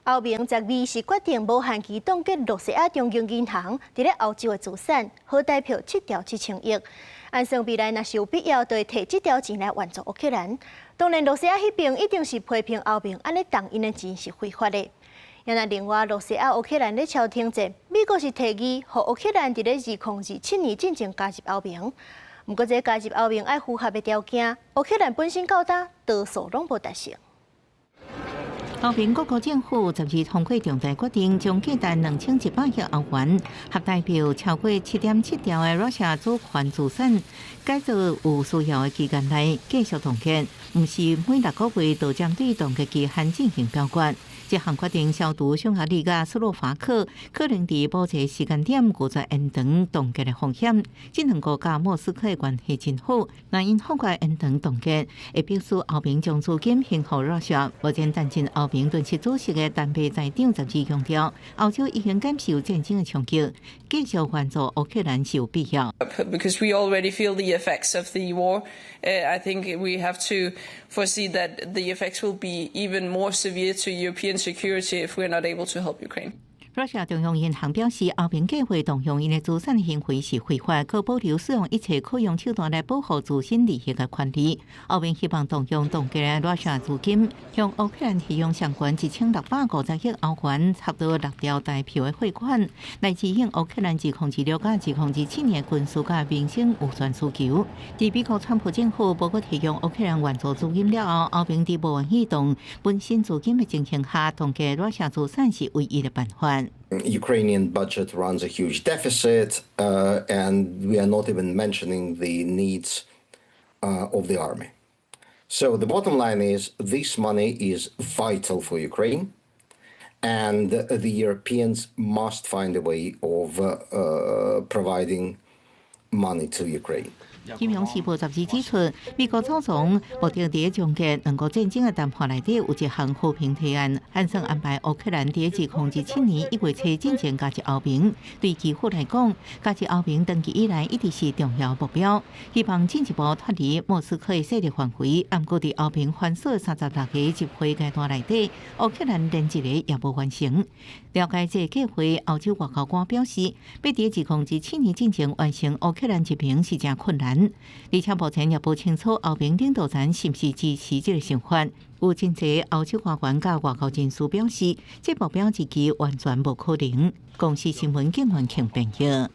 欧盟12是决定无限期冻结诺西亚中央银行伫咧欧洲的资产，好代表7兆7000亿。按算未来若是有必要，就会摕这条钱来援助乌克兰。当然，诺西亚迄边一定是批评欧盟安尼动因的钱是非法的。另外，诺西亚乌克兰咧朝停战，美国是提议，互乌克兰伫咧2027年进前加入欧盟。不过，这加入欧盟要符合的条件，乌克兰本身到今多数拢无达成。欧盟各国政府12通过重大决定，将价值2100亿欧元，合代表超过7.7兆的罗夏主权资产，改造有需要的期间内继续冻结，不是每6个月都针对冻结期限进行表决。这项决定消除匈牙利甲斯洛伐克可能伫某一个时间点拒绝延长冻结的风险。这两国甲莫斯科的关系真好，若因好快延长冻结，会迫使欧盟将资金献予罗夏。目前担任欧盟敦促主席的丹麦财长12强调，欧洲已经感受战争的冲击，继续援助乌克兰是有必要。Because we already feel the effects of the war, I think we have to foresee that the effects will be even more severe to European security if we're not able to help Ukraine. 罗夏中央银行表示，欧盟计划动用因的资产行为是非法，可保留使用一切可用手段来保护自身利益的权利。欧盟希望动用冻结的罗夏资金，向乌克兰提供相关1650亿欧元，差不多6条代票的汇款，来支援乌克兰2026到2027年军事甲民生预算需求。在美国川普政府包括提供乌克兰援助资金了后，欧盟在无愿移动本身资金的情形下，冻结罗夏资产是唯一的办法。Ukrainian budget runs a huge deficit, and we are not even mentioning the needs of the army. So the bottom line is this money is vital for Ukraine, and the Europeans must find a way of providing money to Ukraine. 金融时报杂志指出，美国总统目的伫终结两国战争的谈判内底有一项和平提案，喊算安排乌克兰伫2027年1月初进前加入欧盟。对基辅来讲，加入欧盟长期以来一直是重要目标，希望进一步脱离莫斯科的势力范围。不过，伫欧盟反锁36个集会阶段内底，乌克兰连一个也无完成。了解这计划，欧洲外交官表示，要伫2027年进前完成乌克兰一平是真困难。而且目前也不清楚欧盟领导层是不是支持这个想法。有真侪欧洲官员甲外交人士表示，这目标日期完全无可能。公司新闻警员请评价。